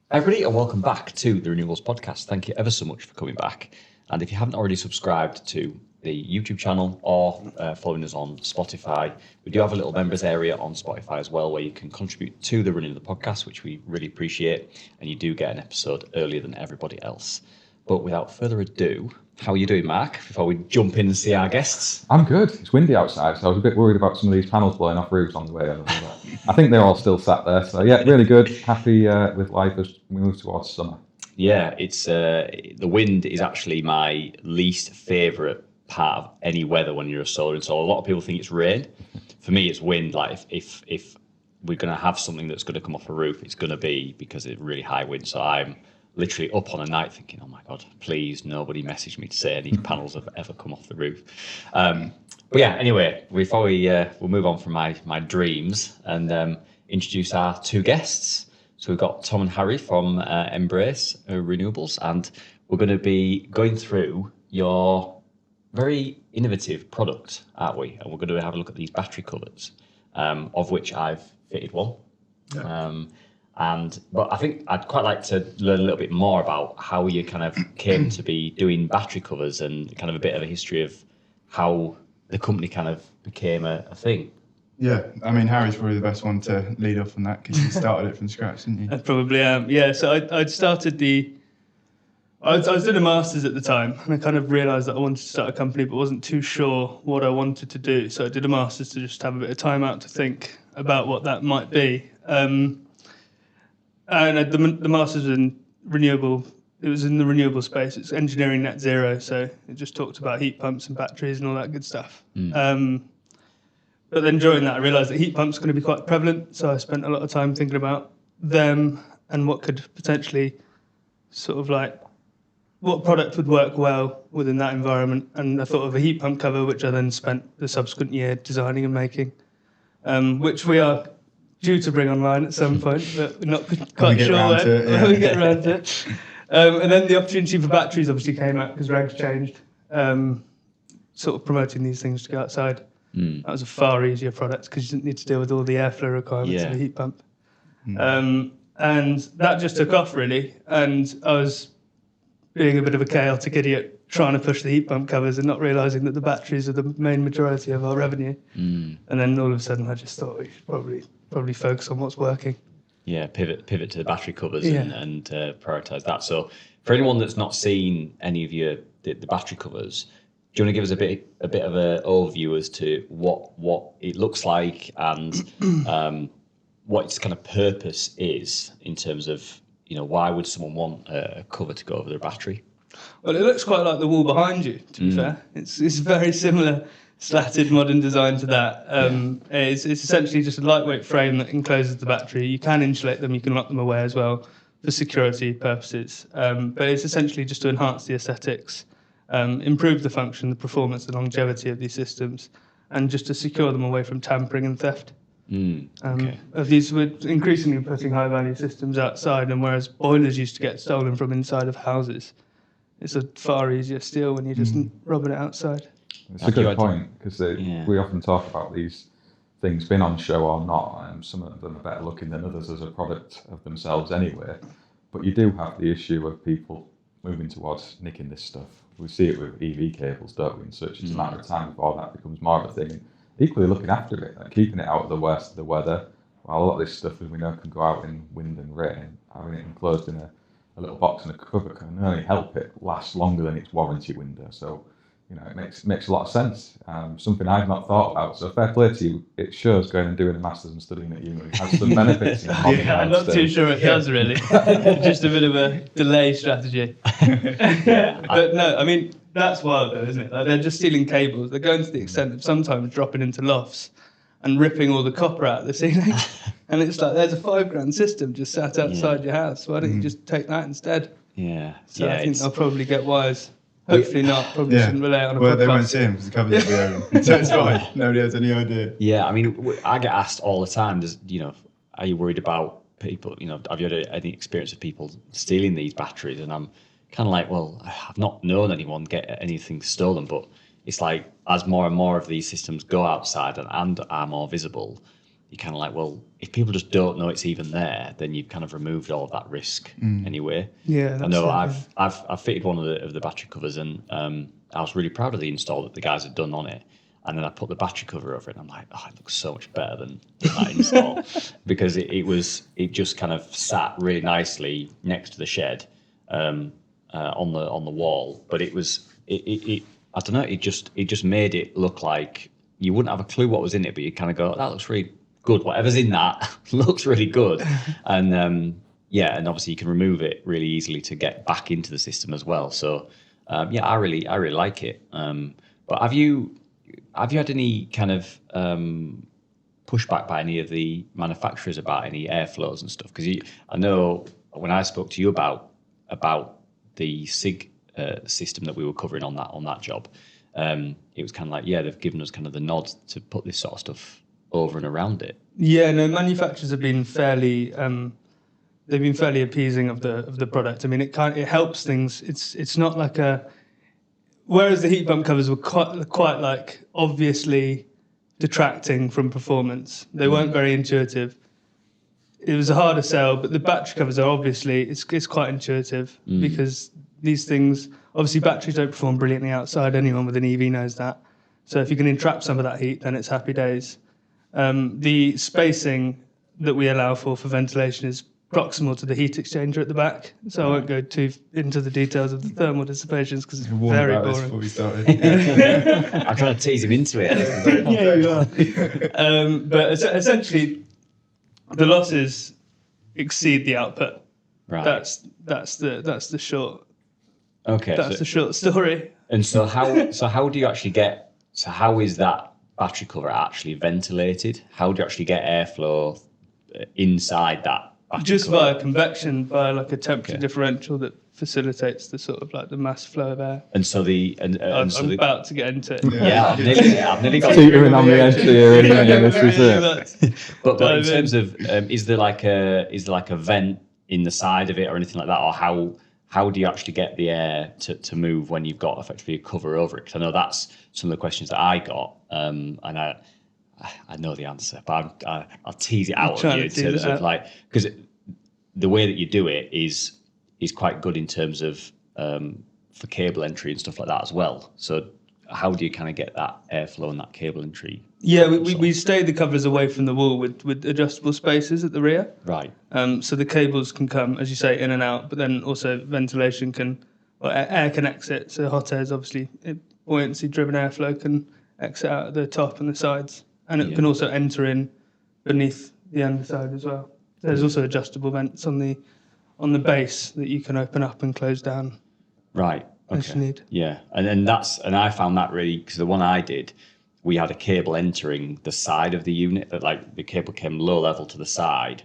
Hi everybody, and welcome back to the Renewables Podcast. Thank you ever so much for coming back. And if you haven't already subscribed to the YouTube channel or following us on Spotify, we do have a little members area on Spotify as well, where you can contribute to the running of the podcast, which we really appreciate. And you do get an episode earlier than everybody else. But without further ado, how are you doing, Mark, before we jump in and see our guests? I'm good. It's windy outside, so I was a bit worried about some of these panels blowing off roofs on the way over. I think they're all still sat there. So yeah, really good. Happy with life as we move towards summer. Yeah, it's the wind is actually my least favourite part of any weather when you're a solar installer. A lot of people think it's rain. For me, it's wind. Like if we're going to have something that's going to come off a roof, it's going to be because it's really high wind. So I'm literally up on a night thinking, oh my God, please nobody message me to say any panels have ever come off the roof. But yeah, anyway, before we'll move on from my dreams and introduce our two guests. So we've got Tom and Harry from Embrace Renewables, and we're going to be going through your very innovative product, aren't we? And we're going to have a look at these battery covers, of which I've fitted one. Yeah. But I think I'd quite like to learn a little bit more about how you kind of came to be doing battery covers and kind of a bit of a history of how the company kind of became a thing. Yeah, I mean, Harry's probably the best one to lead off on that because you started it from scratch, didn't you? I probably am. Yeah, so I'd started I was doing a master's at the time, and I kind of realised that I wanted to start a company, but wasn't too sure what I wanted to do. So I did a master's to just have a bit of time out to think about what that might be. And the master's was in renewable. It was in the renewable space. It's engineering net zero, so it just talked about heat pumps and batteries and all that good stuff. But then during that, I realised that heat pumps are going to be quite prevalent. So I spent a lot of time thinking about them and what could potentially sort of like what product would work well within that environment. And I thought of a heat pump cover, which I then spent the subsequent year designing and making, which we are due to bring online at some point, but we're not quite sure when we get around to it. And then the opportunity for batteries obviously came out because regs changed, sort of promoting these things to go outside. That was a far easier product because you didn't need to deal with all the airflow requirements of a heat pump. And that just took off really. And I was being a bit of a chaotic idiot trying to push the heat pump covers and not realising that the batteries are the main majority of our revenue. And then all of a sudden I just thought we should probably focus on what's working. Yeah, pivot to the battery covers and prioritise that. So for anyone that's not seen any of the battery covers, do you want to give us a bit of an overview as to what it looks like and what its kind of purpose is in terms of, why would someone want a cover to go over their battery? Well, it looks quite like the wall behind you, to be fair. It's very similar slatted modern design to that. It's essentially just a lightweight frame that encloses the battery. You can insulate them, you can lock them away as well for security purposes. But it's essentially just to enhance the aesthetics, improve the function, the performance, the longevity of these systems, and just to secure them away from tampering and theft. Of these, we're increasingly putting high-value systems outside, and whereas boilers used to get stolen from inside of houses, it's a far easier steal when you're just robbing it outside. It's a good point because we often talk about these things being on show or not, and some of them are better looking than others as a product of themselves anyway. But you do have the issue of people moving towards nicking this stuff. We see it with EV cables, don't we? And such. It's a matter of time before that becomes more of a thing. And equally looking after it, like keeping it out of the worst of the weather. While a lot of this stuff, as we know, can go out in wind and rain, having it enclosed in a little box and a cover can only help it last longer than its warranty window. So, it makes a lot of sense. Something I've not thought about. So fair play to you. It shows going and doing a master's and studying at uni has some benefits. I'm not too sure it does really. Just a bit of a delay strategy. But no, I mean, that's wild though, isn't it? Like they're just stealing cables. They're going to the extent of sometimes dropping into lofts and ripping all the copper out of the ceiling. And it's like, there's a $5,000 system just sat outside your house. Why don't you just take that instead? Yeah. So I think they'll probably get wires. Hopefully not. Probably shouldn't rely on a podcast. Well, they won't see him because the covers will be open. So it's fine. Nobody has any idea. Yeah, I mean, I get asked all the time, are you worried about people, have you had any experience of people stealing these batteries? And I'm kind of like, well, I've not known anyone get anything stolen, but it's like as more and more of these systems go outside and are more visible, you're kind of like, well, if people just don't know it's even there, then you've kind of removed all of that risk anyway. Yeah, I know I've fitted one of the battery covers, and I was really proud of the install that the guys had done on it. And then I put the battery cover over it, and I'm like, oh, it looks so much better than that install, because it just kind of sat really nicely next to the shed on the wall. But it I don't know, it just made it look like you wouldn't have a clue what was in it, but you kind of go, that looks really good. Whatever's in that looks really good, and and obviously you can remove it really easily to get back into the system as well. So I really like it. But have you had any kind of pushback by any of the manufacturers about any airflows and stuff? Because I know when I spoke to you about the SIG system that we were covering on that job, it was kind of like, they've given us kind of the nod to put this sort of stuff over and around it. Yeah, no, manufacturers have been fairly appeasing of the product. I mean, it helps things. It's not like whereas the heat pump covers were quite like obviously detracting from performance. They weren't very intuitive. It was a harder sell, but the battery covers are obviously it's quite intuitive because these things, obviously batteries don't perform brilliantly outside. Anyone with an EV knows that. So if you can entrap some of that heat, then it's happy days. The spacing that we allow for ventilation is proximal to the heat exchanger at the back, so I won't go too into the details of the thermal dissipations because it's very boring. Before we started. I'm trying to tease him into it. Yeah, you are. But essentially, the losses exceed the output. Right. That's the short. Okay. That's the short story. And so how do you actually get? So how is that battery cover actually ventilated? How do you actually get airflow inside that? Just via convection, via like a temperature differential that facilitates the sort of like the mass flow of air. And so I'm about to get into it. Yeah, I've nearly got teetering on the edge here, and this is it. But in terms of, is there like a vent in the side of it or anything like that, or how do you actually get the air to move when you've got effectively a cover over it? Because I know that's some of the questions that I got, and I know the answer, but I'll tease it out of you in terms of like, because the way that you do it is quite good in terms of for cable entry and stuff like that as well. So how do you kind of get that airflow and that cable entry? Yeah, we stay the covers away from the wall with adjustable spaces at the rear. Right. So the cables can come, as you say, in and out, but then also ventilation air can exit. So hot air is obviously buoyancy-driven airflow can exit out at the top and the sides. And it can also enter in beneath the underside as well. There's also adjustable vents on the base that you can open up and close down. Right. Okay. As you need. Yeah, and I found that really, because the one I did, we had a cable entering the side of the unit, that like the cable came low level to the side,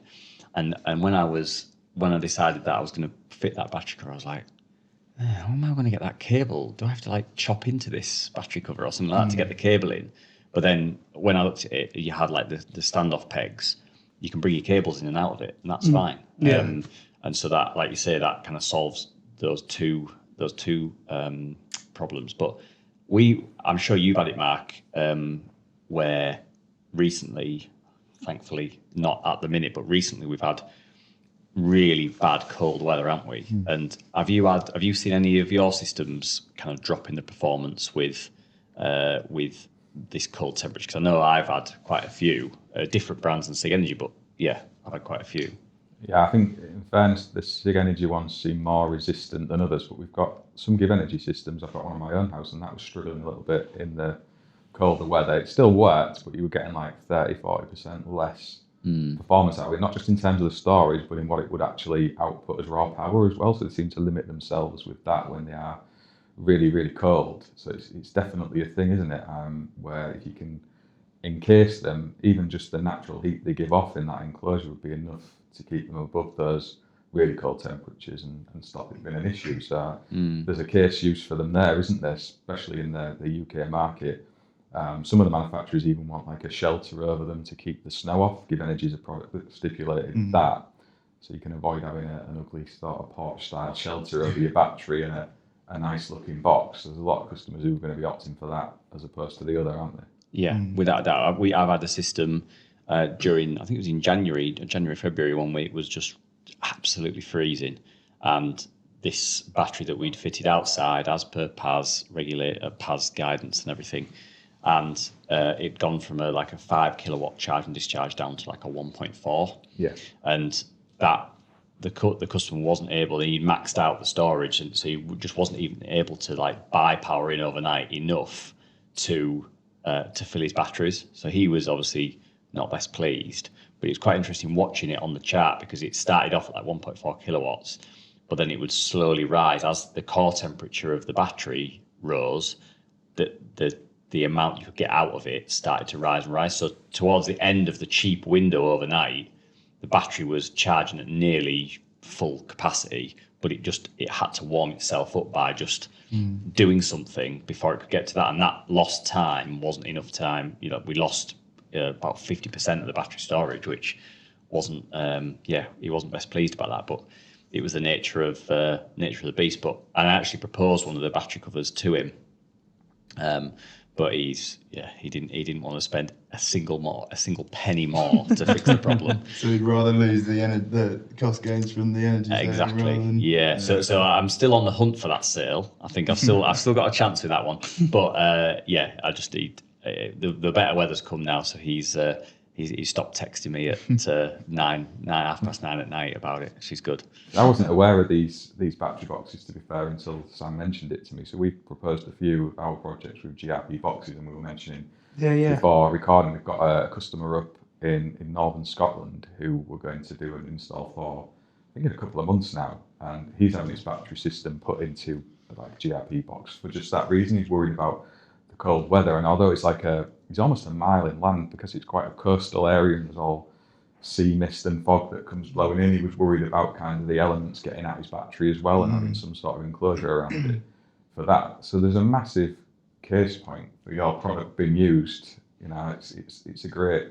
and when I decided that I was going to fit that battery cover, I was like, how am I going to get that cable? Do I have to like chop into this battery cover or something like that to get the cable in? But then when I looked at it, you had like the standoff pegs. You can bring your cables in and out of it, and that's fine. Yeah. And so that, like you say, that kind of solves those two problems. But I'm sure you've had it, Mark, where recently, thankfully not at the minute, but recently we've had really bad cold weather, haven't we? And have you seen any of your systems kind of drop in the performance with this cold temperature? Because I know I've had quite a few different brands than SIG Energy, but I've had quite a few. Yeah, I think in fairness, the SIG Energy ones seem more resistant than others, but we've got some Give Energy systems. I've got one in my own house, and that was struggling a little bit in the colder weather. It still worked, but you were getting like 30-40% less performance out of it, not just in terms of the storage, but in what it would actually output as raw power as well. So they seem to limit themselves with that when they are really, really cold. So it's definitely a thing, isn't it? Where if you can encase them, even just the natural heat they give off in that enclosure would be enough to keep them above those really cold temperatures and stop it being an issue. So there's a case use for them there, isn't there? Especially in the UK market. Some of the manufacturers even want like a shelter over them to keep the snow off. Give Energy is a product that stipulated that, so you can avoid having an ugly sort of porch style shelter over your battery and a nice looking box. There's a lot of customers who are going to be opting for that as opposed to the other, aren't they? Yeah, without a doubt. I've had a system during, I think it was in January, February, one week, was just absolutely freezing. And this battery that we'd fitted outside, as per PAS guidance and everything, and it'd gone from a 5 kilowatt charge and discharge down to like a 1.4. Yeah. And that the customer wasn't able, he'd maxed out the storage, and so he just wasn't even able to buy power in overnight enough to fill his batteries. So he was obviously not best pleased, but it was quite interesting watching it on the chart, because it started off at 1.4 kilowatts, but then it would slowly rise as the core temperature of the battery rose. The amount you could get out of it started to rise and rise. So towards the end of the cheap window overnight, the battery was charging at nearly full capacity, but it had to warm itself up by just doing something before it could get to that. And that lost time wasn't enough time. We lost about 50% of the battery storage, which wasn't, he wasn't best pleased about that, but it was the nature of the beast. But I actually proposed one of the battery covers to him. But he didn't want to spend a single penny more to fix the problem. So he'd rather lose the cost gains from the energy. Exactly. Yeah. So I'm still on the hunt for that sale. I think I've still got a chance with that one. But I just need the better weather's come now. So he's stopped texting me at 9:30 at night about it. She's good. I wasn't aware of these battery boxes, to be fair, until Sam mentioned it to me. So we proposed a few of our projects with GRP boxes, and we were mentioning before recording, we've got a customer up in northern Scotland who we're going to do an install for, I think, in a couple of months now, and he's having his battery system put into a GRP box for just that reason. He's worried about the cold weather, and although it's he's almost a mile inland, because it's quite a coastal area and there's all sea mist and fog that comes blowing in, he was worried about kind of the elements getting at his battery as well, and having some sort of enclosure around it for that. So there's a massive case point for your product being used. It's a great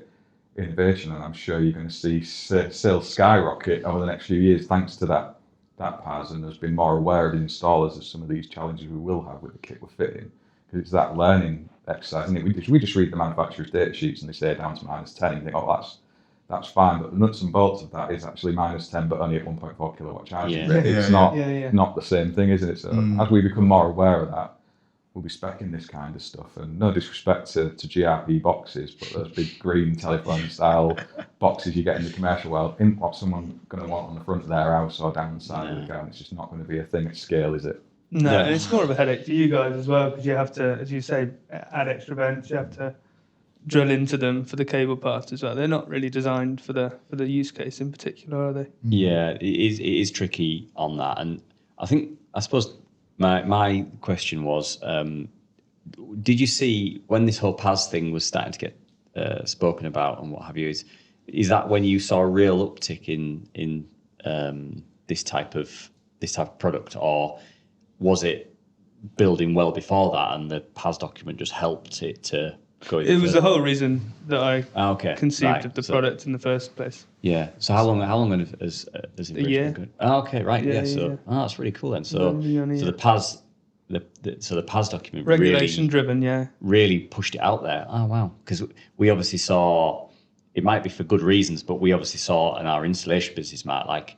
innovation, and I'm sure you're going to see sales skyrocket over the next few years thanks to that PAS, and there's been more aware of the installers of some of these challenges we will have with the kit we're fitting. It's that learning exercise, isn't it? We just read the manufacturer's data sheets and they say down to -10, and you think, oh, that's fine. But the nuts and bolts of that is actually -10, but only at 1.4 kilowatt charging. It's not the same thing, isn't it? So as we become more aware of that, we'll be speccing this kind of stuff. And no disrespect to GRP boxes, but those big green telephone style boxes you get in the commercial world, isn't what someone's going to want on the front of their house or down the side of the garden. It's just not going to be a thing at scale, is it? No, and it's more of a headache for you guys as well, because you have to, as you say, add extra vents. You have to drill into them for the cable part as well. They're not really designed for the use case in particular, are they? Yeah, it is tricky on that. And I suppose my question was, did you see when this whole PAS thing was starting to get spoken about and what have you? Is that when you saw a real uptick in this type of product, or was it building well before that and the PAS document just helped it to go? It was the whole reason that I conceived of the product in the first place. Yeah. So how long has it been? A year. Good? Oh, okay, right. Yeah. So that's really cool then. So the PAS the PAS document regulation driven, really pushed it out there. Oh wow, because we obviously saw, it might be for good reasons, but we obviously saw in our installation business, Matt,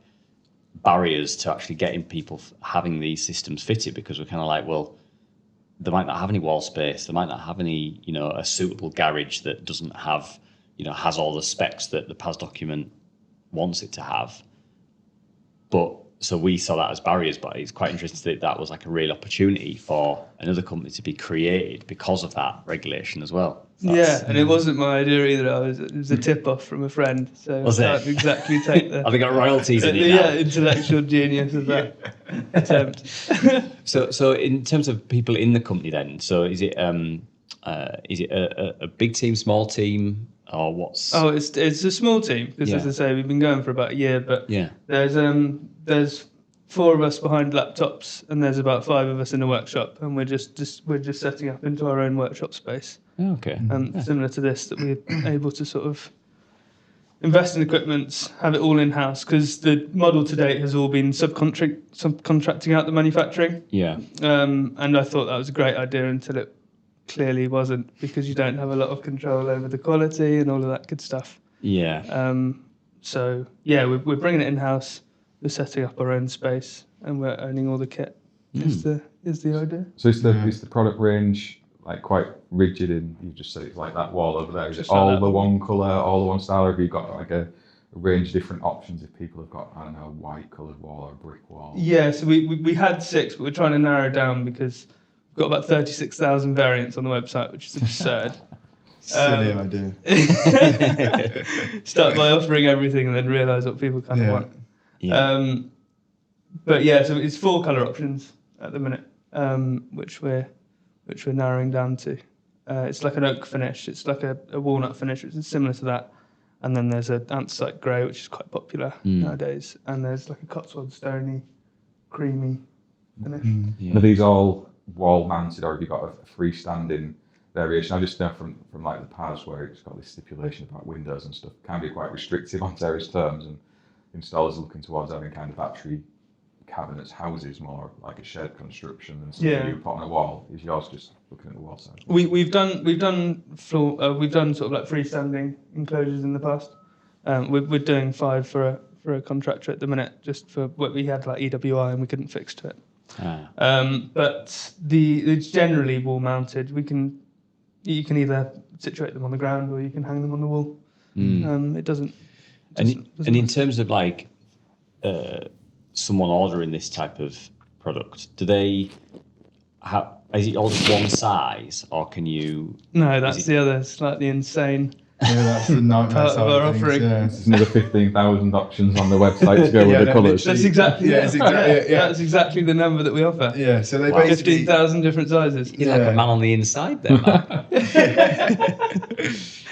barriers to actually getting people having these systems fitted, because we're kind of like, well, they might not have any wall space, they might not have any, a suitable garage that doesn't have, has all the specs that the PAS document wants it to have. But so we saw that as barriers, but it's quite interesting that was like a real opportunity for another company to be created because of that regulation as well. And it wasn't my idea either. It was a tip off from a friend, so I can't exactly take the. Have they got royalties in it now? Intellectual genius of that attempt. So in terms of people in the company, then, so is it a big team, small team, or what's? Oh, it's a small team, because as I say, we've been going for about a year, but there's 4 of us behind laptops, and there's about 5 of us in the workshop, and we're just setting up into our own workshop space. Okay. Similar to this, that we're able to sort of invest in equipment, have it all in-house, because the model to date has all been subcontracting out the manufacturing. Yeah. And I thought that was a great idea until it clearly wasn't, because you don't have a lot of control over the quality and all of that good stuff. Yeah. So yeah, we're bringing it in house. We're setting up our own space, and we're owning all the kit. Is the idea? So is the product range like quite rigid in, you just said it's like that wall over there, is it Just like all that. the one colour, all the one style, or have you got like a range of different options if people have got, I don't know, a white coloured wall or a brick wall? Yeah, so we had 6, but we're trying to narrow down because we've got about 36,000 variants on the website, which is absurd. Silly idea. Start by offering everything and then realise what people kind of want. Yeah. But yeah, so it's 4 colour options at the minute, which we're narrowing down to. It's like an oak finish. It's like a walnut finish, which is similar to that. And then there's an anthracite grey, which is quite popular nowadays. And there's like a Cotswold stony, creamy finish. Are these all wall mounted, or have you got a freestanding variation? I just know from like the PAS where it's got this stipulation about windows and stuff, can be quite restrictive on various terms, and installers are looking towards having kind of battery cabinets, houses, more like a shed construction than something you put on a wall. Is yours just looking at the wall side? We've done floor, we've done sort of like freestanding enclosures in the past. We're doing 5 for a contractor at the minute, just for what we had like EWI and we couldn't fix to it. But it's generally wall mounted. You can either situate them on the ground or you can hang them on the wall. It doesn't. And in terms of like someone ordering this type of product, do they have? Is it all just one size, or can you? No, that's the other slightly insane. Yeah, that's the nightmare Part of side our of things, offering. yeah. There's another 15,000 options on the website to go with the colours. That's exactly That's exactly the number that we offer. Yeah, so they basically 15,000 different sizes. You're like a man on the inside there, man.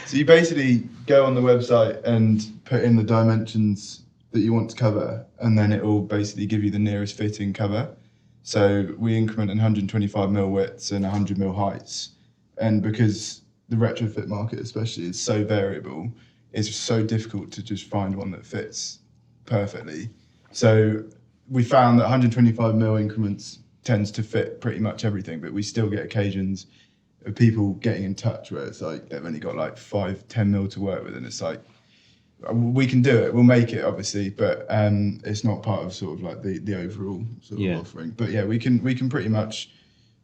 So you basically go on the website and put in the dimensions that you want to cover, and then it will basically give you the nearest fitting cover. So we increment in 125mm widths and 100mm heights, and because the retrofit market especially is so variable, it's so difficult to just find one that fits perfectly. So we found that 125mm increments tends to fit pretty much everything, but we still get occasions of people getting in touch where it's like they've only got like 5-10mm to work with, and it's like, we can do it, we'll make it obviously, but it's not part of sort of like the overall sort of offering. But yeah, we can pretty much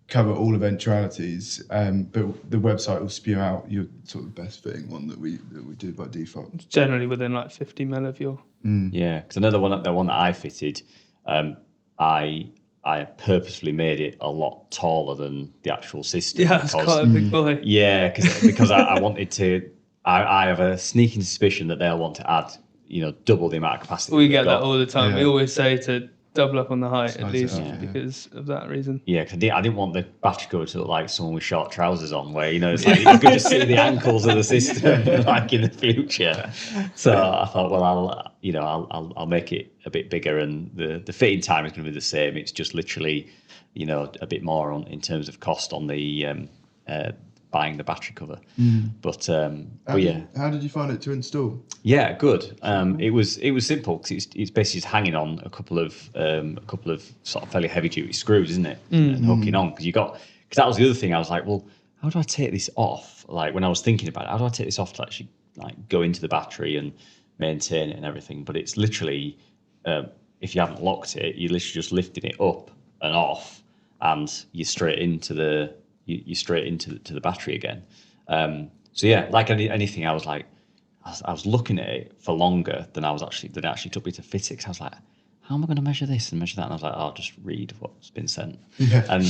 cover all eventualities, but the website will spew out your sort of best fitting one that we do by default. It's generally within like 50mm of your. Yeah, because another one, the one that I fitted, I purposefully made it a lot taller than the actual system. Yeah, it's quite a big boy. Yeah, because I wanted to. I have a sneaking suspicion that they'll want to add, double the amount of capacity. We get that all the time. Yeah. We always say to double up on the height at least Yeah. because of that reason. Yeah, because I didn't want the battery cover to look like someone with short trousers on, where it's like you could just see the ankles of the system like in the future. So I thought, well, I'll make it a bit bigger, and the fitting time is going to be the same. It's just literally, a bit more in terms of cost on the buying the battery cover. But yeah. How did you find it to install? Yeah, good. It was simple because it's basically just hanging on a couple of sort of fairly heavy duty screws, isn't it? And hooking on because that was the other thing. I was like, well, how do I take this off? Like when I was thinking about it, how do I take this off to actually like go into the battery and maintain it and everything? But it's literally if you haven't locked it, you're literally just lifting it up and off, and you're straight into the battery again. So yeah, like anything, I was like, I was looking at it for longer than it actually took me to fit it. 'Cause I was like, how am I going to measure this and measure that? And I was like, I'll just read what's been sent. Yeah. And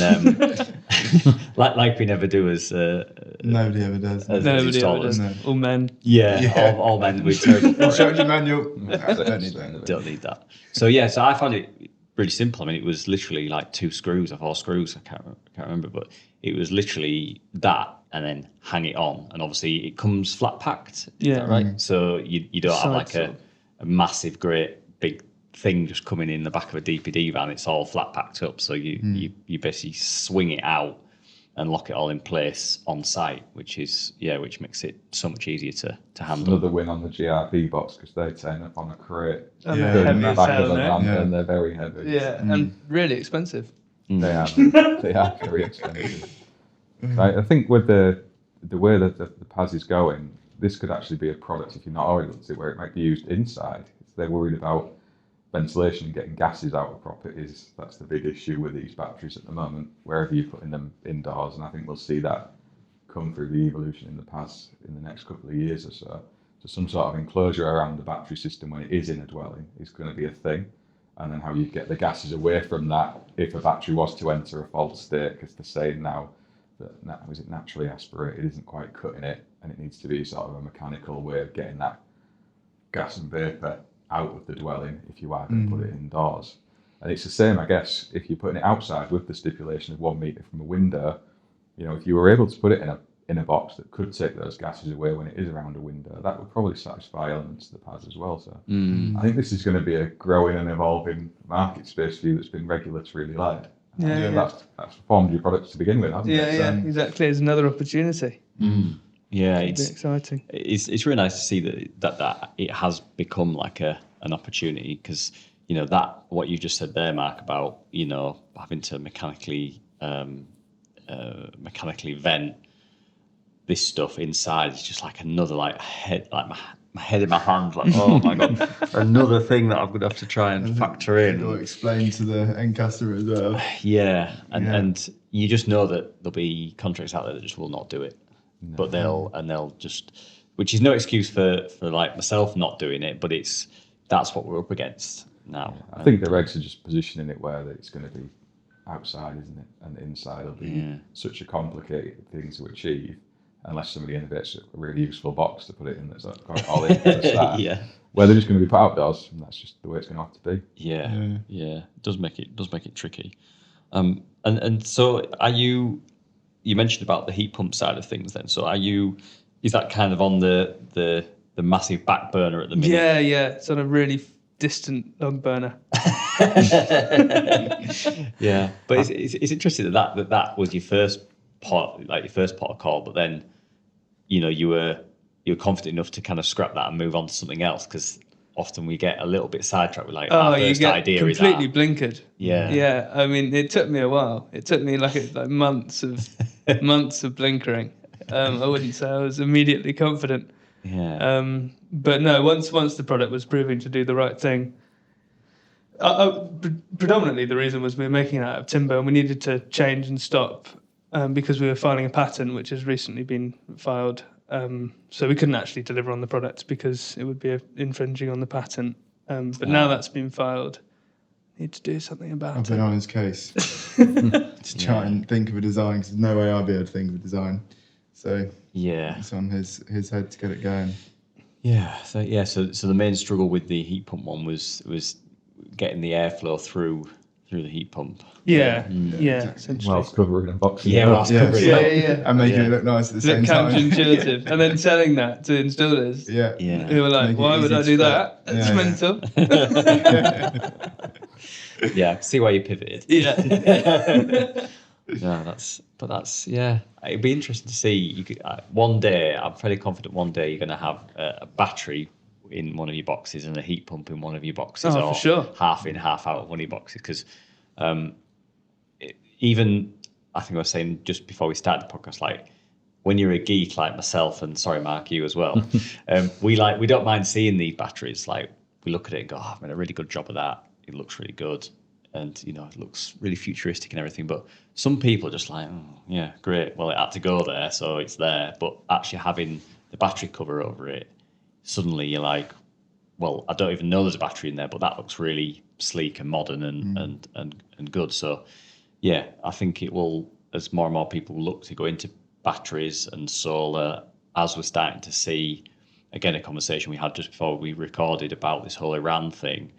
like we never do as Nobody ever does. Nobody ever installers. does. No. All men. Yeah. All men with terrible for it. Instruction manual. Don't need that. Don't need that. So yeah, so I found it really simple. I mean, it was literally like 2 screws or 4 screws. I can't remember, but it was literally that, and then hang it on. And obviously, it comes flat packed. Yeah. Is that right? So you don't have like a massive, great big thing just coming in the back of a DPD van. It's all flat packed up. So you basically swing it out and lock it all in place on site, which makes it so much easier to handle. Another win on the GRP box because they turn up on a crate. And Yeah. they're Good in heavy the as back of hell, the no? van, and they're very heavy. Yeah, and really expensive. They are very expensive. I think with the way that the PAS is going, this could actually be a product, if you're not already looked at it, where it might be used inside. If they're worried about ventilation and getting gases out of properties, that's the big issue with these batteries at the moment, wherever you're putting them indoors. And I think we'll see that come through the evolution in the next couple of years or so. So some sort of enclosure around the battery system when it is in a dwelling is going to be a thing. And then how you get the gases away from that if a battery was to enter a fault state, because they're saying now that is it naturally aspirated isn't quite cutting it, and it needs to be sort of a mechanical way of getting that gas and vapour out of the dwelling if you are going to put it indoors. And it's the same, I guess, if you're putting it outside with the stipulation of 1 metre from a window. If you were able to put it in a box that could take those gases away when it is around a window, that would probably satisfy elements of the PAS as well. So I think this is going to be a growing and evolving market space for you that's been regulatorily led. That's formed your products to begin with, hasn't it? Yeah, exactly. It's another opportunity. Yeah, It's exciting. It's really nice to see that it has become like an opportunity, because that what you just said there, Mark, about having to mechanically vent this stuff inside is just like another head, like my head in my hand, like, oh my god, another thing that I'm gonna have to try and factor in. Or explain to the end customer as well. Yeah, and you just know that there'll be contracts out there that just will not do it, but they'll just, which is no excuse for like myself not doing it, but that's what we're up against now. I think the regs are just positioning it where it's going to be outside, isn't it? And inside will be such a complicated thing to achieve, unless somebody innovates a really useful box to put it in that's got all in at the start. Where they're just going to be put outdoors, and that's just the way it's going to have to be. Yeah. It does make it tricky. And so are you mentioned about the heat pump side of things then. So is that kind of on the massive back burner at the minute? Yeah. It's on a really distant log burner. Yeah, but it's interesting that was your first pot of call, but then you were confident enough to kind of scrap that and move on to something else, because often we get a little bit sidetracked with our first idea completely is blinkered. Yeah. I mean, it took me a while. It took me like months of blinkering. I wouldn't say I was immediately confident. Yeah. But no, once the product was proving to do the right thing, predominantly the reason was we were making it out of timber and we needed to change and stop because we were filing a patent which has recently been filed. So we couldn't actually deliver on the product because it would be infringing on the patent. But now that's been filed, need to do something about it. I've been on his case to try and think of a design, because there's no way I'll be able to think of a design. So it's on his head to get it going. So the main struggle with the heat pump one was getting the airflow through the heat pump. Essentially. Whilst covering and boxing. And making it look nice at the same time. Counterintuitive. And then selling that to installers. Who were like, why would I do that? It's mental. See why you pivoted. It'd be interesting to see. You could one day. I'm fairly confident one day you're going to have a battery in one of your boxes and a heat pump in one of your boxes, or for sure. half in, half out of one of your boxes. Because even I think I was saying just before we started the podcast, like when you're a geek like myself, and sorry Mark, you as well, we don't mind seeing these batteries. Like we look at it and go, oh, I've made a really good job of that. It looks really good. And, it looks really futuristic and everything. But some people are just like, oh, yeah, great. Well, it had to go there, so it's there. But actually having the battery cover over it, suddenly you're like, well, I don't even know there's a battery in there, but that looks really sleek and modern and good. So, I think it will, as more and more people look to go into batteries and solar, as we're starting to see, again, a conversation we had just before we recorded about this whole Iran thing.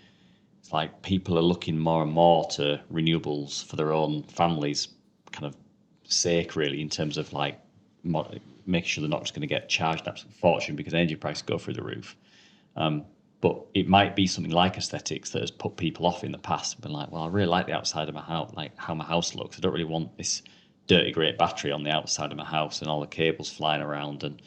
It's like people are looking more and more to renewables for their own families' kind of sake, really, in terms of like making sure they're not just going to get charged an absolute fortune because energy prices go through the roof. But it might be something like aesthetics that has put people off in the past and been like, well, I really like the outside of my house, like how my house looks. I don't really want this dirty grey battery on the outside of my house and all the cables flying around and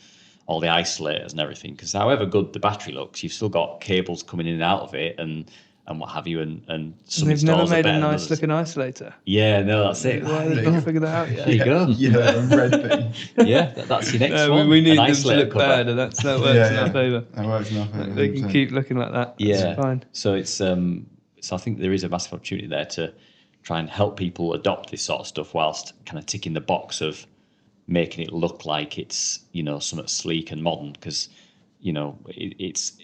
all the isolators and everything. Because however good the battery looks, you've still got cables coming in and out of it, and and what have you, and some They've never installs are made a better than nice others. looking isolator. Yeah, no, that's it. Why have they not figured that out yet? There you go. Yeah, a red thing. Yeah, that's your next No, one. we need an them to isolator look cover. bad, and that works in our favour. That works in our favour. They can 100%. keep looking like that. Yeah, That's fine. so it's so I think there is a massive opportunity there to try and help people adopt this sort of stuff whilst kind of ticking the box of making it look like it's, you know, somewhat sleek and modern, because, you know, it's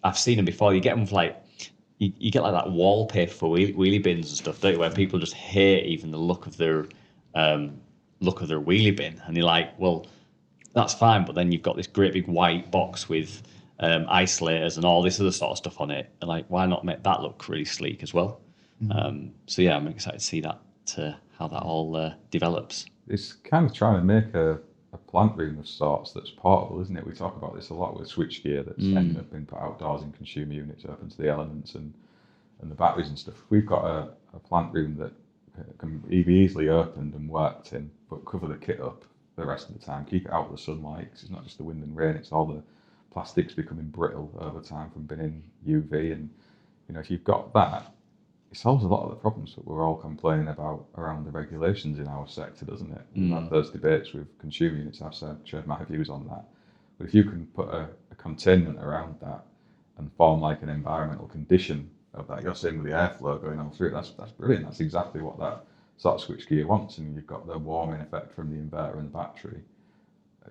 I've seen them before. You get them for like you get like that wallpaper for wheelie bins and stuff, don't you, where people just hate even the look of their wheelie bin, and you're like, well, that's fine, but then you've got this great big white box with isolators and all this other sort of stuff on it, and like, why not make that look really sleek as well? So yeah, I'm excited to see that, how that all develops. It's kind of trying to make a plant room of sorts that's portable, isn't it? We talk about this a lot with switchgear that's ended up being put outdoors in consumer units open to the elements and the batteries and stuff. We've got a plant room that can be easily opened and worked in, but cover the kit up the rest of the time, keep it out of the sunlight, because it's not just the wind and rain, it's all the plastics becoming brittle over time from being in UV. And, you know, if you've got that, it solves a lot of the problems that we're all complaining about around the regulations in our sector, doesn't it? We've had those debates with consumer units. I've shared my views on that. But if you can put a containment around that and form like an environmental condition of that, you're saying with the airflow going on through it, that's brilliant. That's exactly what that sort of switchgear wants, and you've got the warming effect from the inverter and the battery.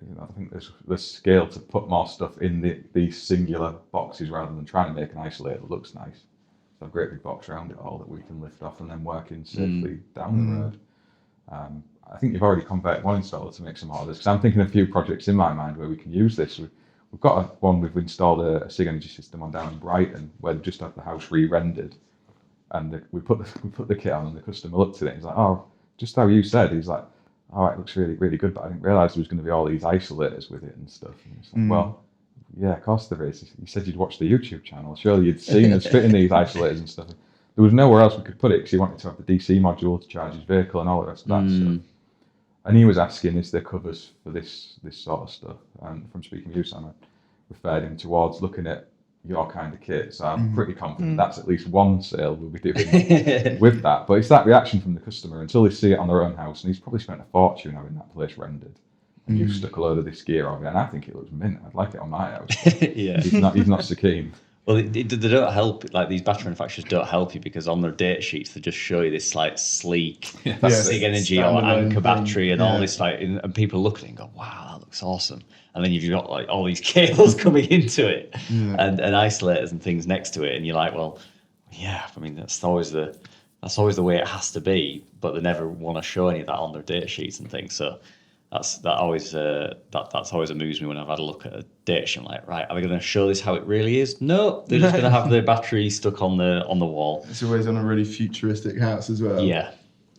You know, I think there's scale to put more stuff in these singular boxes rather than trying to make an isolator that looks nice. So a great big box around it all that we can lift off and then work in safely down the road. I think you've already converted one installer to make some orders, because I'm thinking of a few projects in my mind where we can use this. We've got we've installed a SIG energy system on down in Brighton where they've just had the house re-rendered, and we put the kit on and the customer looked at it and he's like, oh, just how you said. He's like, all right, it looks really, really good, but I didn't realise there was going to be all these isolators with it and stuff. And it's like, well, yeah, of course there is. You said you'd watch the YouTube channel. Surely you'd seen us fitting these isolators and stuff. There was nowhere else we could put it because he wanted to have the DC module to charge his vehicle and all the rest of that stuff. And he was asking, is there covers for this sort of stuff? And from speaking to you, Sam, I referred him towards looking at your kind of kit. So I'm pretty confident that's at least one sale we'll be doing with that. But it's that reaction from the customer until they see it on their own house. And he's probably spent a fortune having that place rendered. And you've stuck a load of this gear on it, and I think it looks mint. I'd like it on my house. Yeah. He's not so keen. Well, they don't help. Like, these battery manufacturers don't help you, because on their data sheets they just show you this like sleek SIG energy or anchor battery and all this, like, and people look at it and go, "Wow, that looks awesome." And then you've got like all these cables coming into it and isolators and things next to it, and you're like, "Well, yeah." I mean, that's always the way it has to be, but they never want to show any of that on their data sheets and things. So that's always amused me when I've had a look at a data sheet. I'm like, right, are they going to show this how it really is? No, they're just going to have the battery stuck on the wall. It's always on a really futuristic house as well. Yeah.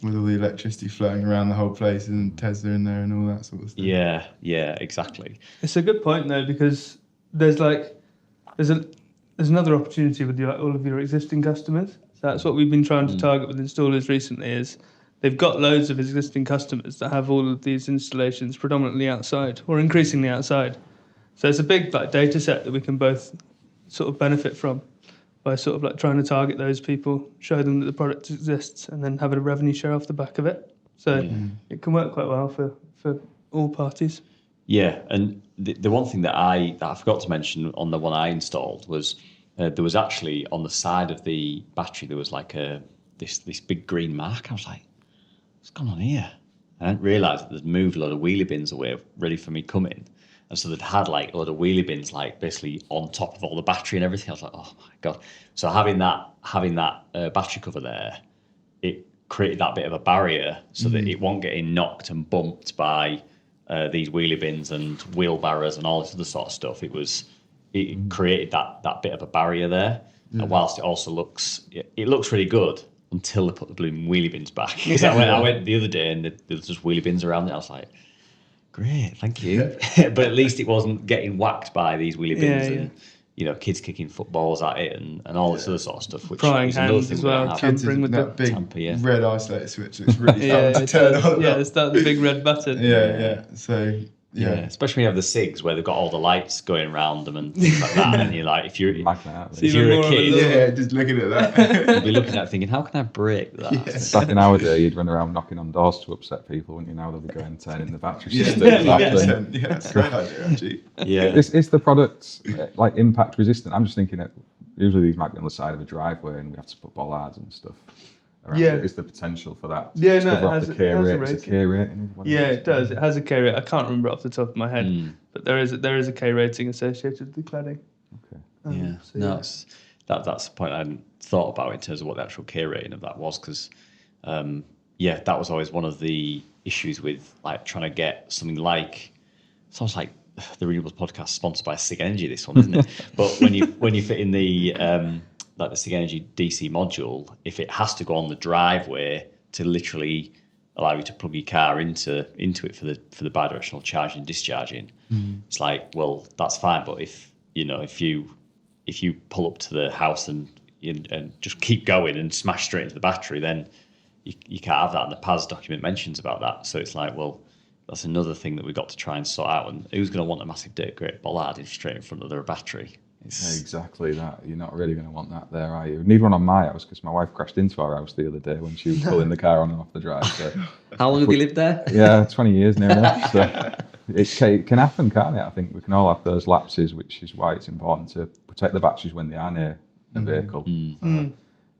With all the electricity flowing around the whole place and Tesla in there and all that sort of stuff. Yeah, exactly. It's a good point though, because there's another opportunity with all of your existing customers. So that's what we've been trying to target with installers recently. Is they've got loads of existing customers that have all of these installations predominantly outside or increasingly outside. So it's a big data set that we can both sort of benefit from by sort of like trying to target those people, show them that the product exists, and then have a revenue share off the back of it. So it can work quite well for all parties. Yeah, and the one thing that I forgot to mention on the one I installed was there was actually on the side of the battery there was like this big green mark. I was like, what's going on here? I didn't realise that they'd moved a lot of wheelie bins away ready for me coming. And so they'd had like a lot of wheelie bins like basically on top of all the battery and everything. I was like, oh my God. So having that battery cover there, it created that bit of a barrier so that it wasn't getting knocked and bumped by these wheelie bins and wheelbarrows and all this other sort of stuff. It created that bit of a barrier there. And whilst it also looks really good, until they put the blooming wheelie bins back. Because I went the other day and there was just wheelie bins around there. I was like, great, thank you. But at least it wasn't getting whacked by these wheelie bins and, you know, kids kicking footballs at it and all this other sort of stuff. Which Prying is another hands thing as well, tampering with that big tamper, red isolator switch looks really fun to turn on. Yeah, it's that big red button. Yeah. So Yeah. Especially when you have the SIGs where they've got all the lights going around them and things like that, and you're like, if you're a kid, yeah, just looking at that, you'd be looking at it thinking, how can I break that? Yes. Back in our day, you'd run around knocking on doors to upset people, wouldn't you? Now they'll be going turning the battery system. Yeah, that's a great idea, actually. Yeah. Is the product like impact resistant? I'm just thinking that usually these might be on the side of a driveway and we have to put bollards and stuff around it. Is the potential for that? Yeah, no, it has a K rating. Yeah, it does. It has a K rating. I can't remember off the top of my head, but there is a K rating associated with the cladding. Okay. That's the point I hadn't thought about in terms of what the actual K rating of that was, because that was always one of the issues with like trying to get something like, sounds like the Renewables podcast sponsored by SIG Energy, this one, isn't it? But when you fit in the like the SIG Energy DC module, if it has to go on the driveway to literally allow you to plug your car into it for the bidirectional charging and discharging, it's like, well, that's fine, but if you pull up to the house and just keep going and smash straight into the battery, then you can't have that, and the PAS document mentions about that. So it's like, well, that's another thing that we've got to try and sort out. And who's going to want a massive dirt grate bollard straight in front of their battery? Exactly that. You're not really going to want that there, are you? Need one on my house, because my wife crashed into our house the other day when she was pulling the car on and off the drive. So. How long have you lived there? Yeah, 20 years near enough. So it can happen, can't it? I think we can all have those lapses, which is why it's important to protect the batteries when they are near the vehicle.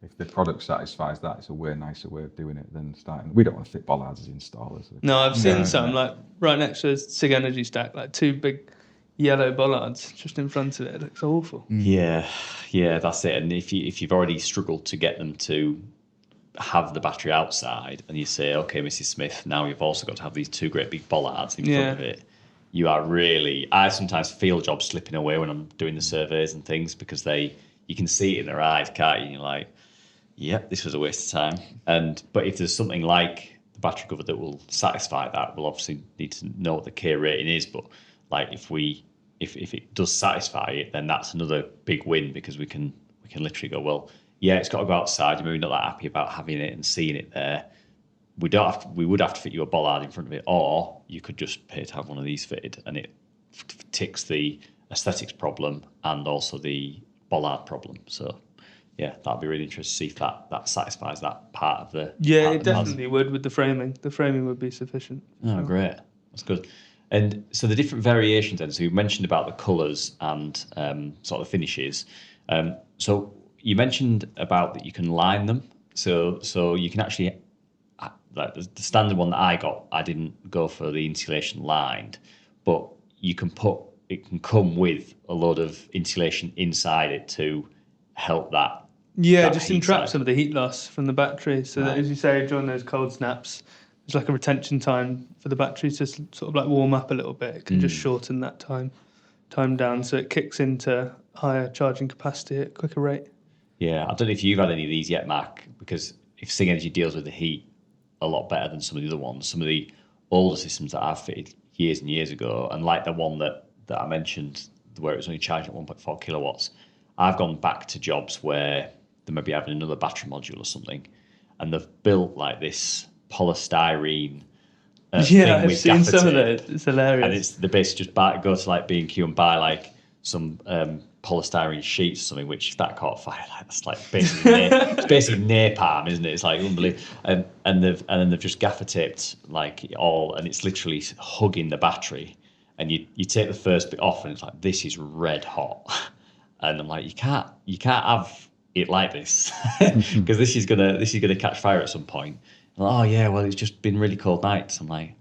If the product satisfies that, it's a nicer way of doing it than starting. We don't want to fit bollards as installers. No, I've seen some like right next to a SIG Energy stack, like two big yellow bollards just in front of it. It looks awful. Yeah, that's it. And if you've already struggled to get them to have the battery outside, and you say, okay, Mrs. Smith, now you've also got to have these two great big bollards in front of it. You are really. I sometimes feel jobs slipping away when I'm doing the surveys and things, because you can see it in their eyes, can't you? And you're like, yep, this was a waste of time. But if there's something like the battery cover that will satisfy that, we'll obviously need to know what the K rating is. But like if it does satisfy it, then that's another big win, because we can literally go, well, yeah, it's got to go outside. You're maybe not that happy about having it and seeing it there. We would have to fit you a bollard in front of it, or you could just pay to have one of these fitted, and it ticks the aesthetics problem and also the bollard problem. So. Yeah, that'd be really interesting to see if that satisfies that part of the. Yeah, it definitely would with the framing. The framing would be sufficient. Oh, great. That's good. And so the different variations then, so you mentioned about the colours and sort of finishes. So you mentioned about that you can line them. So you can actually, like the standard one that I got, I didn't go for the insulation lined, but it can come with a load of insulation inside it to help that. Yeah, just entrap some of the heat loss from the battery. So that, as you say, during those cold snaps, there's like a retention time for the battery to sort of like warm up a little bit. It can just shorten that time down, so it kicks into higher charging capacity at a quicker rate. Yeah, I don't know if you've had any of these yet, Mark, because if SIG Energy deals with the heat a lot better than some of the other ones, some of the older systems that I've fitted years and years ago, and like the one that I mentioned where it was only charging at 1.4 kilowatts, I've gone back to jobs where they maybe having another battery module or something, and they've built like this polystyrene thing I've with seen gaffer some of tape. those. It's hilarious. And it's the basically just go to like B&Q and buy like some polystyrene sheets or something, which if that caught fire, like that's like basically it's basically napalm, isn't it? It's like unbelievable. And then they've just gaffer taped like it all, and it's literally hugging the battery. And you take the first bit off, and it's like, this is red hot. And I'm like, you can't have it like this, because this is gonna catch fire at some point. And, oh yeah, well it's just been really cold nights. I'm like,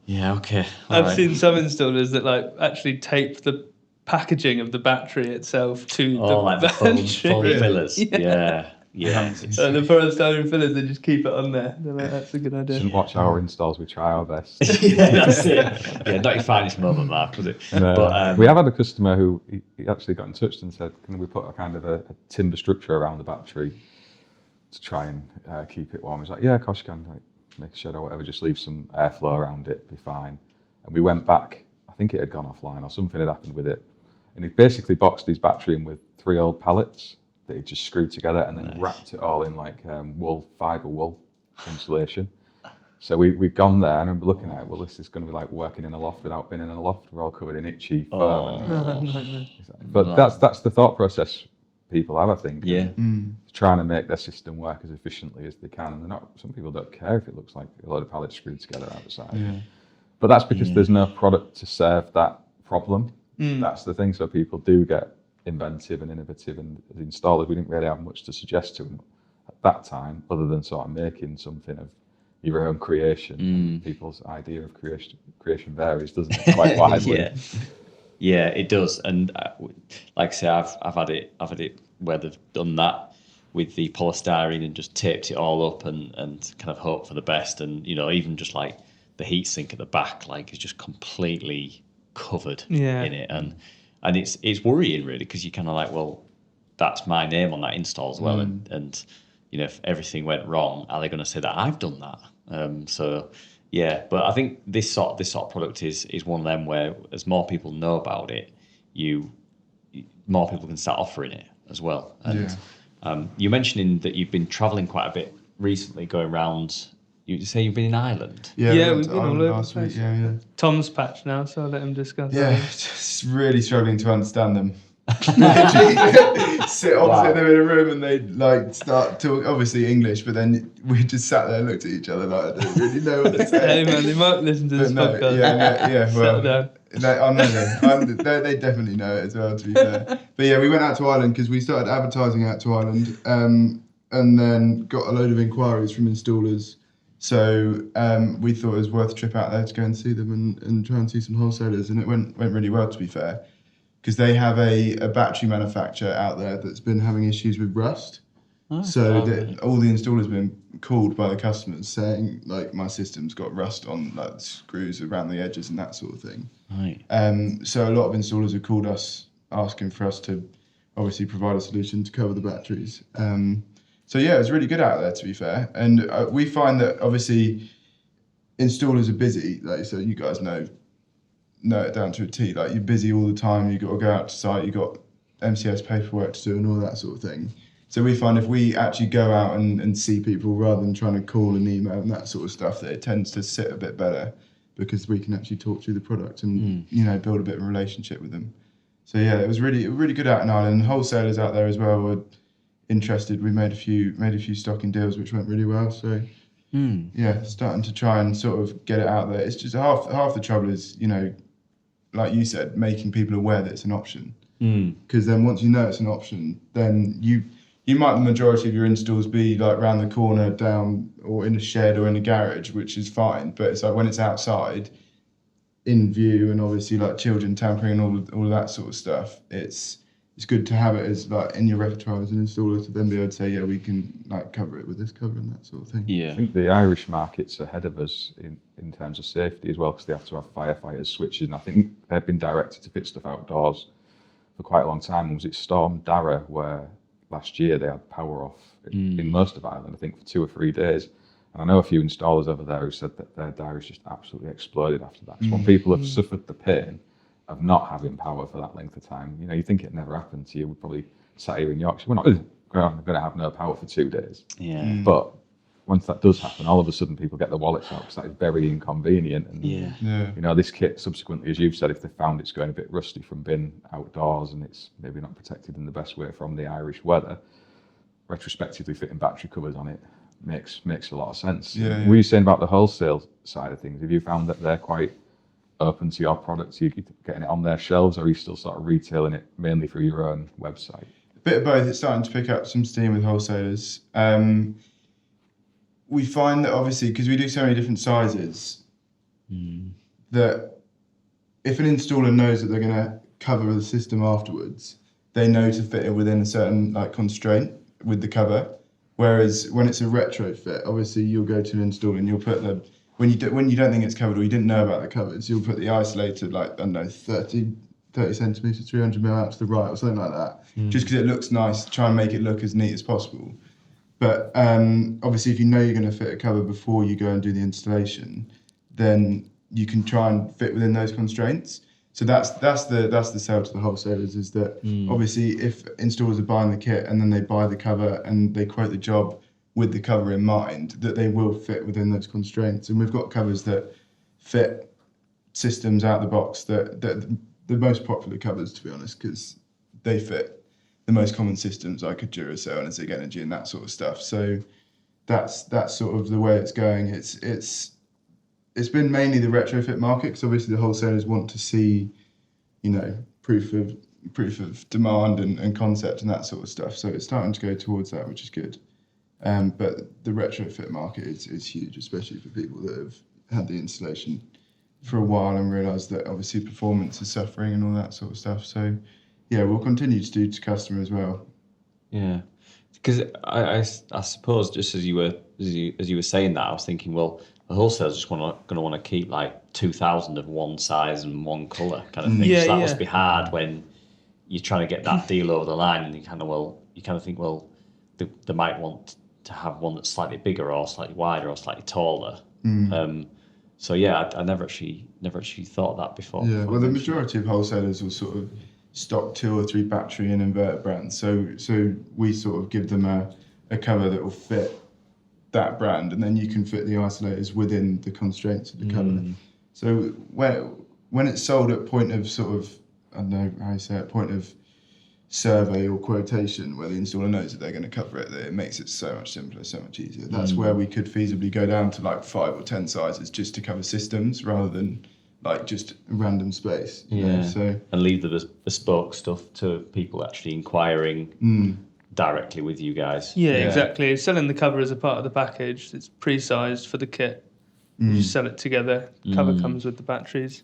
yeah, okay. I've seen some installers that like actually tape the packaging of the battery itself to the like the foam fillers. Yeah. And the polystyrene fillers, they just keep it on there. They're like, that's a good idea. Shouldn't watch our installs, we try our best. Yeah, that's it. Yeah, not your finest moment, Mark, was it? No. But, we have had a customer who he actually got in touch and said, can we put a kind of a timber structure around the battery to try and keep it warm? He's like, yeah, of course you can. Like, make a shed or whatever, just leave some airflow around it, be fine. And we went back, I think it had gone offline or something had happened with it. And he basically boxed his battery in with 3 old pallets that he just screwed together and then wrapped it all in like fibre wool insulation. So we've gone there and I'm looking at it, well, this is going to be like working in a loft without being in a loft. We're all covered in itchy fur. But that's the thought process people have, I think. Yeah. Trying to make their system work as efficiently as they can. And some people don't care if it looks like a load of pallets screwed together outside. Yeah. But that's because there's no product to serve that problem. That's the thing. So people do get inventive and innovative, and as installers, we didn't really have much to suggest to them at that time, other than sort of making something of your own creation. People's idea of creation varies, doesn't it? Quite widely. Yeah, it does. And like I say, I've had it where they've done that with the polystyrene and just taped it all up and kind of hope for the best. And even just like the heat sink at the back, like, is just completely covered in it, and it's worrying really, because you're kind of like, well, that's my name on that install as well, and if everything went wrong, are they going to say that I've done that? So yeah, but I think this sort of product is one of them where, as more people know about it, more people can start offering it as well. And you're mentioning that you've been traveling quite a bit recently, going around. You say you've been in Ireland? Yeah, we've been all over last week. Yeah. Tom's patch now, so I'll let him discuss. Yeah, just really struggling to understand them. Sit opposite them in a room and they'd like start talk, obviously English, but then we just sat there and looked at each other like, I don't really know what they're saying. Hey man, they might listen to this podcast. Well, they definitely know it as well, to be fair. But yeah, we went out to Ireland because we started advertising out to Ireland, and then got a load of inquiries from installers. So we thought it was worth a trip out there to go and see them and try and see some wholesalers, and it went really well, to be fair, because they have a battery manufacturer out there that's been having issues with rust. All the installers have been called by the customers saying, like, my system's got rust on like the screws around the edges and that sort of thing. Right. So a lot of installers have called us asking for us to obviously provide a solution to cover the batteries. So yeah, it was really good out there, to be fair. And we find that obviously installers are busy, like, so you guys know it down to a T. Like, you're busy all the time. You've got to go out to site. You've got MCS paperwork to do and all that sort of thing. So we find if we actually go out and see people rather than trying to call and email and that sort of stuff, that it tends to sit a bit better, because we can actually talk through the product and build a bit of a relationship with them. So yeah, it was really good out in Ireland. Wholesalers out there as well were interested. We made a few stocking deals which went really well. So yeah, starting to try and sort of get it out there. It's just half the trouble is, like you said, making people aware that it's an option. Because then once you know it's an option, then you might, the majority of your installs be like round the corner, down, or in a shed or in a garage, which is fine. But it's like when it's outside, in view, and obviously like children tampering and all of that sort of stuff, it's good to have it as like in your repertoire as an installer, to then be able to say, yeah, we can like cover it with this cover and that sort of thing. Yeah, I think the Irish market's ahead of us in terms of safety as well, because they have to have firefighters switches, and I think they've been directed to fit stuff outdoors for quite a long time. Was it Storm Dara, where last year they had power off in most of Ireland, I think for 2 or 3 days. And I know a few installers over there who said that their diaries just absolutely exploded after that. So when people have suffered the pain of not having power for that length of time, you think it never happened to you. We probably sat here in Yorkshire, we're not going to have no power for 2 days. Yeah. But once that does happen, all of a sudden people get their wallets out, because that is very inconvenient. And this kit subsequently, as you've said, if they found it's going a bit rusty from being outdoors and it's maybe not protected in the best way from the Irish weather, retrospectively fitting battery covers on it makes a lot of sense. Yeah. Were you saying about the wholesale side of things? Have you found that they're quite open to your products? Are you getting it on their shelves, or are you still sort of retailing it mainly through your own website? A bit of both. It's starting to pick up some steam with wholesalers. We find that obviously, because we do so many different sizes, that if an installer knows that they're going to cover the system afterwards, they know to fit it within a certain like constraint with the cover. Whereas when it's a retrofit, obviously you'll go to an installer and you'll put when you don't think it's covered, or you didn't know about the covers, you'll put the isolated, like, I don't know, 30 centimetres, 300 mil out to the right or something like that, just because it looks nice, try and make it look as neat as possible. But obviously if you know you're going to fit a cover before you go and do the installation, then you can try and fit within those constraints. So that's the sell to the wholesalers, is that obviously if installers are buying the kit and then they buy the cover and they quote the job with the cover in mind, that they will fit within those constraints. And we've got covers that fit systems out the box that the most popular covers, to be honest, because they fit the most common systems like a Duracell and a Zig Energy and that sort of stuff. So that's sort of the way it's going. It's been mainly the retrofit market, because obviously the wholesalers want to see, proof of demand and concept and that sort of stuff. So it's starting to go towards that, which is good. But the retrofit market is huge, especially for people that have had the installation for a while and realise that obviously performance is suffering and all that sort of stuff. So yeah, we'll continue to do to customer as well. Yeah, because I suppose just as you were saying that, I was thinking, well, the wholesalers just going to want to keep like 2,000 of one size and one colour kind of thing. Yeah, so that must be hard when you're trying to get that deal over the line, and you kind of think, well, they might want to have one that's slightly bigger or slightly wider or slightly taller. So yeah, I never actually thought of that before. Yeah, well, the majority of wholesalers will sort of stock 2 or 3 battery and inverter brands. So we sort of give them a cover that will fit that brand, and then you can fit the isolators within the constraints of the cover. So when it's sold at point of sort of, I don't know how you say it, point of survey or quotation, where the installer knows that they're going to cover it, that it makes it so much simpler, so much easier. That's where we could feasibly go down to like 5 or 10 sizes just to cover systems rather than like just a random space. You know? So and leave the bespoke stuff to people actually inquiring directly with you guys. Yeah, exactly. Selling the cover as a part of the package. It's pre-sized for the kit. You just sell it together. Cover comes with the batteries.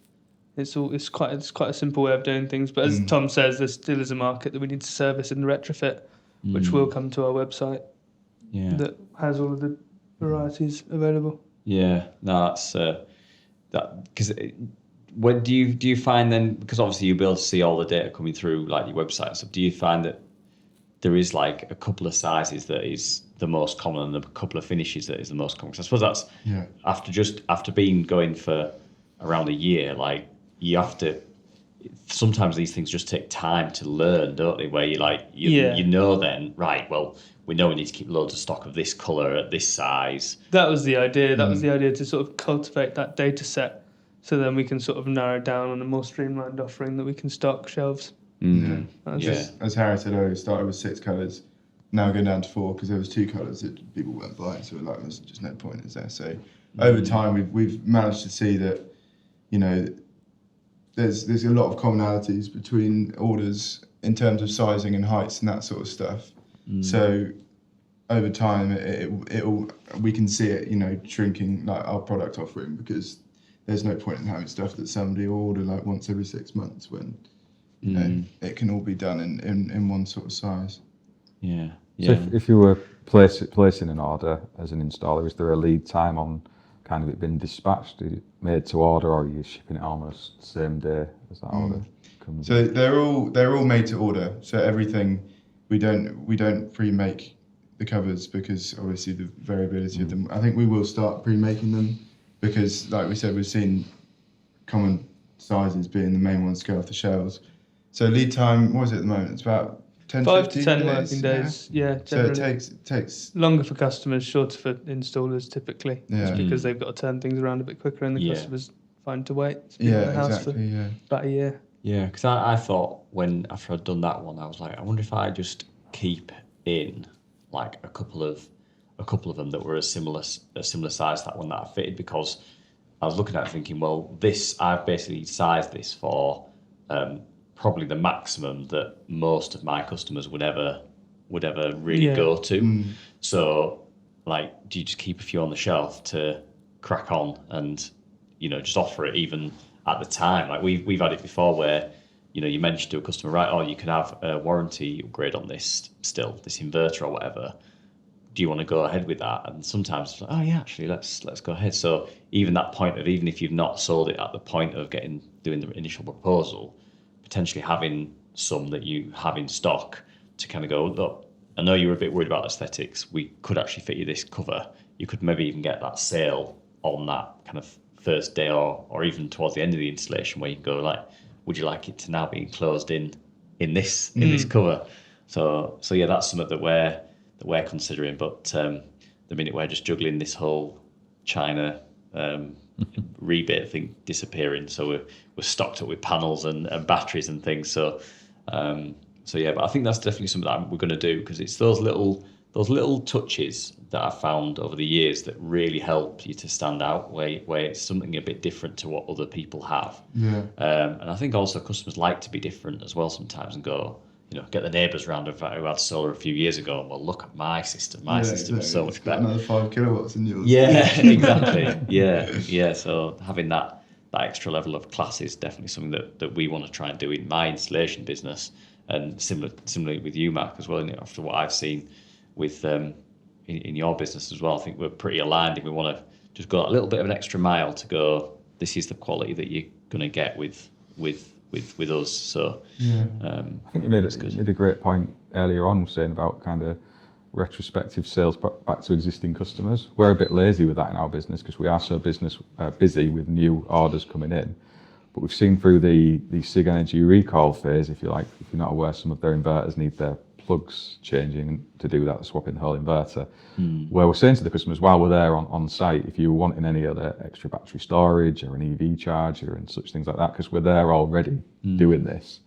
It's quite a simple way of doing things. But as Tom says, there still is a market that we need to service in the retrofit, which will come to our website. Yeah, that has all of the varieties available. Yeah, no, that's that because. When do you find then, because obviously you'll be able to see all the data coming through like your website and stuff, do you find that there is like a couple of sizes that is the most common and a couple of finishes that is the most common? Because I suppose that's after being going for around a year, like you have to, sometimes these things just take time to learn, don't they? Where you know then, right, well, we know we need to keep loads of stock of this colour at this size. That was the idea. That was the idea, to sort of cultivate that data set, so then we can sort of narrow down on a more streamlined offering that we can stock shelves. As Harry said earlier, it started with 6 colours, now going down to 4 because there was 2 colours that people weren't buying, so like there's just no point, is there? So over time we've managed to see that, there's a lot of commonalities between orders in terms of sizing and heights and that sort of stuff. So over time we can see it, shrinking like our product offering, because there's no point in having stuff that somebody will order like once every 6 months when it can all be done in one sort of size. So if you were placing an order as an installer, is there a lead time on kind of it being dispatched? Is it made to order, or are you shipping it almost the same day as that order comes? So they're all made to order. So everything, we don't pre-make the covers because obviously the variability of them. I think we will start pre-making them because, like we said, we've seen common sizes being the main ones to go off the shelves. So lead time, what is it at the moment? It's about 5 to 10 working days. Yeah, so it takes longer for customers, shorter for installers typically. Yeah. Just because they've got to turn things around a bit quicker, and the customers find to wait. It's been Yeah, in the house exactly. for about a year. Yeah, because I thought after I'd done that one, I was like, I wonder if I just keep in like a couple of them that were a similar size to that one that I fitted, because I was looking at it thinking, well, I've basically sized this for probably the maximum that most of my customers would ever really go to. So, like, do you just keep a few on the shelf to crack on and just offer it even at the time? Like we've had it before where you mentioned to a customer, right, oh, you can have a warranty upgrade on this inverter or whatever. Do you want to go ahead with that? And sometimes it's like, oh yeah, actually let's go ahead. So even that point of, even if you've not sold it at the point of doing the initial proposal, potentially having some that you have in stock to kind of go, look, I know you were a bit worried about aesthetics. We could actually fit you this cover. You could maybe even get that sale on that kind of first day or even towards the end of the installation, where you can go like, would you like it to now be enclosed in this cover? So yeah, that's something that we're considering. But the minute we're just juggling this whole China rebate thing disappearing. So we're stocked up with panels and batteries and things. So yeah, but I think that's definitely something that we're going to do, because it's those little touches that I've found over the years that really help you to stand out, where it's something a bit different to what other people have. Yeah. And I think also customers like to be different as well sometimes, and go, get the neighbours round who had solar a few years ago, and well, look at my system. My system is so much better. Another 5 kilowatts in yours. Yeah, exactly. Yeah. So having that extra level of class is definitely something that we want to try and do in my installation business, and similarly with you, Mark, as well. After what I've seen with in your business as well, I think we're pretty aligned, and we want to just go a little bit of an extra mile to go, this is the quality that you're going to get with us. So yeah. I think you made a great point earlier on, saying about kind of retrospective sales back to existing customers. We're a bit lazy with that in our business, because we are so busy with new orders coming in. But we've seen through the SIG Energy recall phase, if you like, if you're not aware, some of their inverters need their plugs changing, and to do that, swapping the whole inverter. Where we're saying to the customers, while we're there on site, if you're wanting any other extra battery storage or an EV charger and such things like that, because we're there already doing this,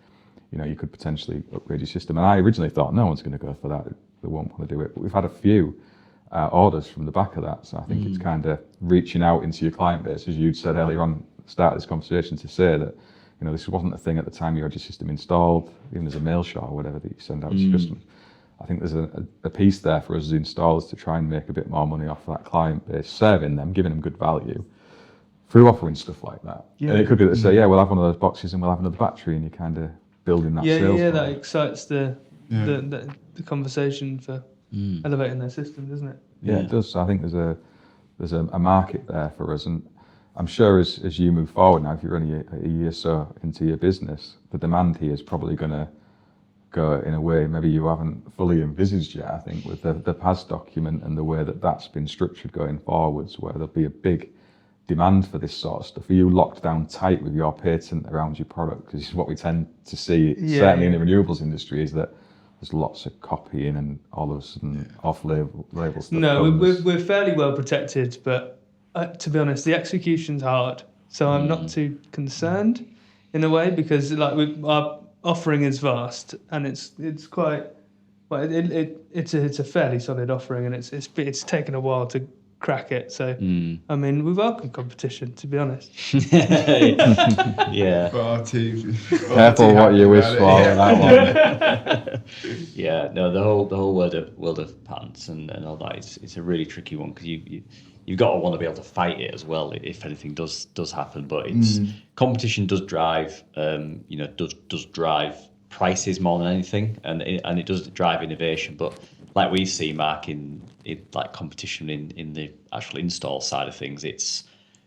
you could potentially upgrade your system. And I originally thought no one's going to go for that, they won't want to do it. But we've had a few orders from the back of that. So I think it's kind of reaching out into your client base, as you'd said earlier on at the start of this conversation, to say that this wasn't a thing at the time you had your system installed, even as a mail shot or whatever that you send out to your customers. I think there's a piece there for us as installers to try and make a bit more money off that client base, serving them, giving them good value through offering stuff like that. Yeah. And it could be that they say, yeah, we'll have one of those boxes and we'll have another battery, and you're kind of building that sales. Yeah, that excites the conversation for elevating their system, doesn't it? Yeah, it does. So I think there's a market there for us, and I'm sure as you move forward now, if you're only a year or so into your business, the demand here is probably going to go in a way maybe you haven't fully envisaged yet, I think, with the PAS document and the way that's been structured going forwards, where there'll be a big demand for this sort of stuff. Are you locked down tight with your patent around your product? Because this is what we tend to see, certainly in the renewables industry, is that there's lots of copying and all of a sudden off-label stuff. No, we're fairly well protected, but to be honest, the execution's hard. So I'm not too concerned in a way, because our offering is vast, and it's quite it's a fairly solid offering, and it's taken a while to crack it. So I mean, we welcome competition, to be honest. Yeah. But our team, careful what you wish for on that one. Yeah. No, the whole world of patents and all that, it's a really tricky one, because you've got to want to be able to fight it as well if anything does happen. But it's competition does drive does drive prices more than anything, and it does drive innovation. But like we see, Mark, in like competition in the actual install side of things, it's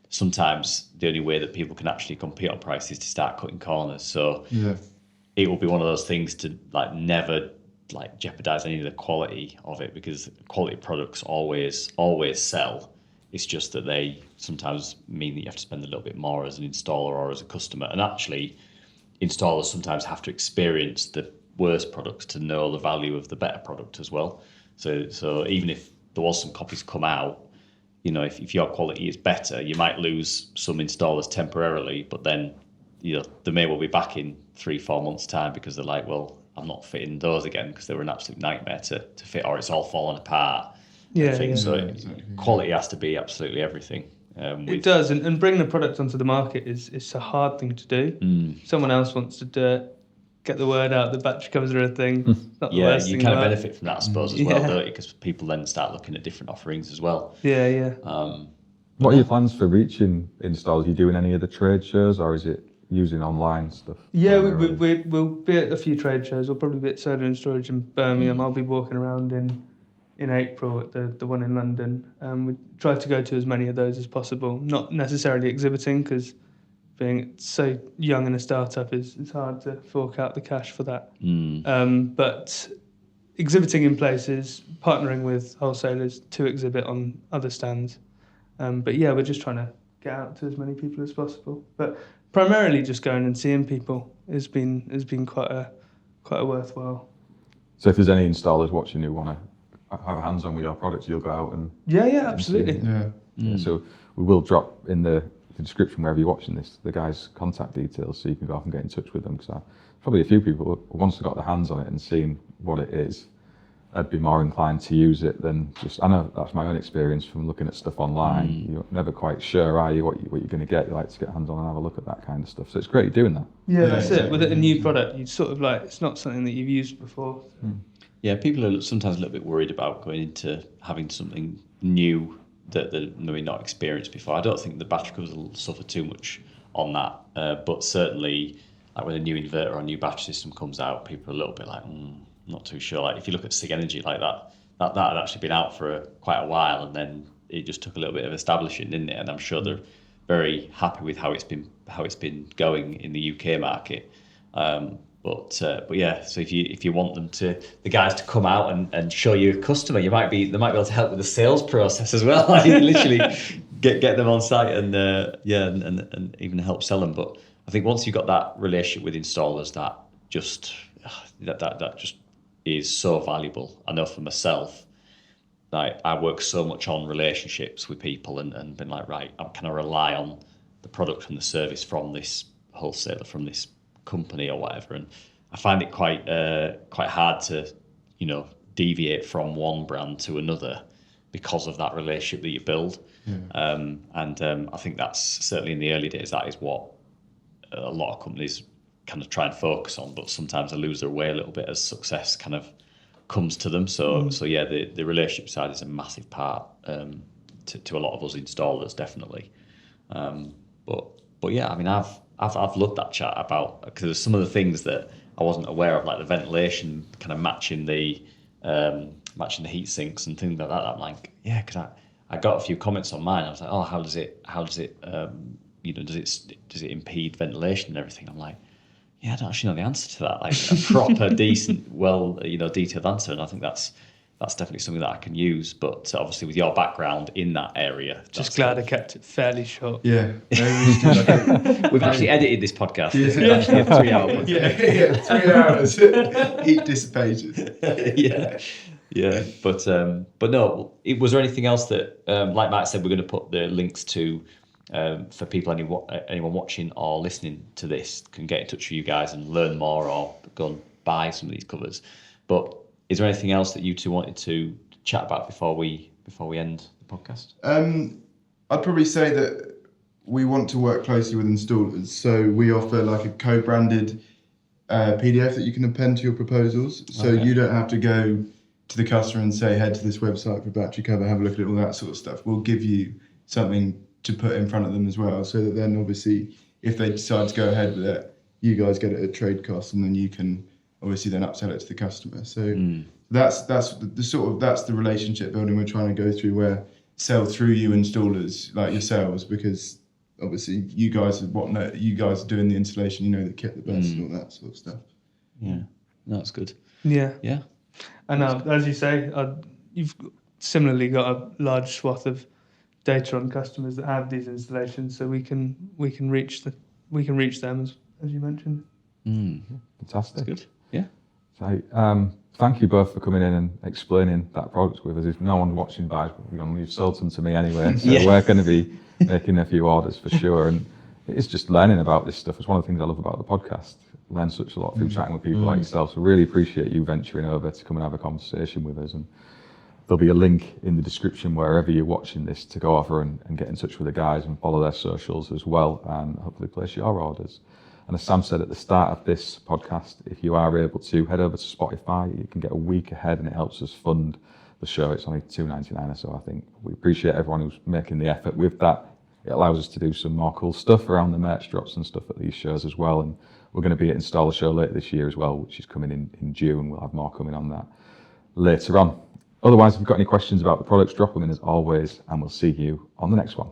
sometimes the only way that people can actually compete on price is to start cutting corners. So it will be one of those things to never jeopardize any of the quality of it, because quality products always sell. It's just that they sometimes mean that you have to spend a little bit more as an installer or as a customer. And actually, installers sometimes have to experience the worst products to know the value of the better product as well. So even if there was some copies come out, if your quality is better, you might lose some installers temporarily, but then they may well be back in 3-4 months' time, because they're like, well, I'm not fitting those again because they were an absolute nightmare to fit, or it's all falling apart. So quality has to be absolutely everything. It does, and bringing the product onto the market is a hard thing to do. Someone else wants to do it, get the word out, the battery covers are a thing. Not the worst you thing kind of benefit from that, I suppose, as well, don't you? Because people then start looking at different offerings as well. Yeah. What are your plans for reaching installs? Are you doing any of the trade shows, or is it using online stuff? Yeah, we'll be at a few trade shows. We'll probably be at Solar and Storage in Birmingham. I'll be walking around in April at the one in London. We try to go to as many of those as possible. Not necessarily exhibiting, because being so young in a startup is hard to fork out the cash for that. But exhibiting in places, partnering with wholesalers to exhibit on other stands. But yeah, we're just trying to get out to as many people as possible. But primarily just going and seeing people has been quite a worthwhile. So if there's any installers watching who want to have a hands-on with your products, you'll go out and Yeah, absolutely. Yeah, so we will drop in the description wherever you're watching this the guys' contact details, so you can go off and get in touch with them, because probably a few people, once they've got their hands on it and seen what it is, I'd be more inclined to use it than just. I know that's my own experience from looking at stuff online. You're never quite sure, are you, what you're going to get. You like to get hands on and have a look at that kind of stuff. So it's great you're doing that. Yeah, that's it. With a new product, you sort of like, it's not something that you've used before. Yeah, people are sometimes a little bit worried about going into having something new that they're maybe not experienced before. I don't think the battery covers will suffer too much on that, but certainly, like when a new inverter or a new battery system comes out, people are a little bit like, not too sure. Like if you look at SIG Energy, like that had actually been out for quite a while, and then it just took a little bit of establishing, didn't it? And I'm sure they're very happy with how it's been going in the UK market. But yeah, so if you want the guys to come out and show you a customer, they might be able to help with the sales process as well. Like literally get them on site and even help sell them. But I think once you've got that relationship with installers, that just is so valuable. I know for myself, like I work so much on relationships with people and been like, right, can I rely on the product and the service from this wholesaler, from this company or whatever? And I find it quite hard to, deviate from one brand to another because of that relationship that you build. I think that's certainly in the early days, that is what a lot of companies kind of try and focus on, but sometimes they lose their way a little bit as success kind of comes to them. So yeah, the relationship side is a massive part to a lot of us installers, definitely. But yeah, I mean, I've loved that chat about, because there's some of the things that I wasn't aware of, like the ventilation kind of matching the heat sinks and things like that. I'm like, yeah, because I got a few comments on mine. I was like, oh, how does it does it impede ventilation and everything? I'm like, yeah, I don't actually know the answer to that. Like a proper, decent, detailed answer. And I think that's definitely something that I can use. But obviously, with your background in that area, just glad I kept it fairly short. Yeah, we've actually edited this podcast. This is actually a 3 hour podcast. 3 hours. Heat dissipated. Yeah. But no. Was there anything else that, like Matt said, we're going to put the links to. For people, anyone watching or listening to this can get in touch with you guys and learn more or go and buy some of these covers. But is there anything else that you two wanted to chat about before we end the podcast? I'd probably say that we want to work closely with installers. So we offer like a co-branded PDF that you can append to your proposals. So you don't have to go to the customer and say, head to this website for battery cover, have a look at it, all that sort of stuff. We'll give you something to put in front of them as well, so that then obviously if they decide to go ahead with it, you guys get it at trade cost, and then you can obviously then upsell it to the customer. So that's the relationship building we're trying to go through, where sell through you installers like yourselves, because obviously you guys are doing the installation, you know the kit the best and all that sort of stuff. Yeah, no, that's good. Yeah. And That's as you say, you've similarly got a large swath of data on customers that have these installations, so we can reach them as you mentioned. Fantastic. That's good. Yeah. So thank you both for coming in and explaining that product with us. If no one watching buys, you've sold them to me anyway, so we're going to be making a few orders for sure. And it's just learning about this stuff. It's one of the things I love about the podcast. Learn such a lot through chatting with people like yourself. So really appreciate you venturing over to come and have a conversation with us. And there'll be a link in the description wherever you're watching this to go over and get in touch with the guys and follow their socials as well, and hopefully place your orders. And as Sam said at the start of this podcast, if you are able to head over to Spotify, you can get a week ahead and it helps us fund the show. It's only $2.99 or so, I think. We appreciate everyone who's making the effort with that. It allows us to do some more cool stuff around the merch drops and stuff at these shows as well. And we're going to be at Installer Show later this year as well, which is coming in June. We'll have more coming on that later on. Otherwise, if you've got any questions about the products, drop them in as always, and we'll see you on the next one.